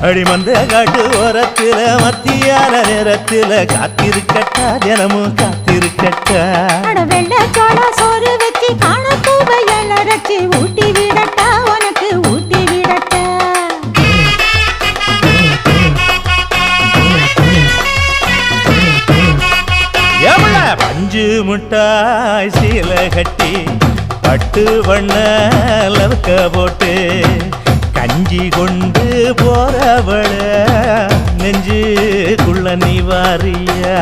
அடிமந்த காட்டு ஓரத்துல மத்தியான நேரத்துல காத்திருக்கட்டா தினமும் காத்திருக்கட்டா வெள்ளை சோள சோறு வச்சு காண பூவையல் அரைச்சி ஊட்டி விடட்டா உனக்கு ஊட்டி விடட்டா எவ்வள பஞ்சு முட்டாய் சீல கட்டி பட்டு வண்ண லவக்க போட்டு கஞ்சி கொண்டு போறவள நெஞ்சுக்குள்ள நீ வாரியா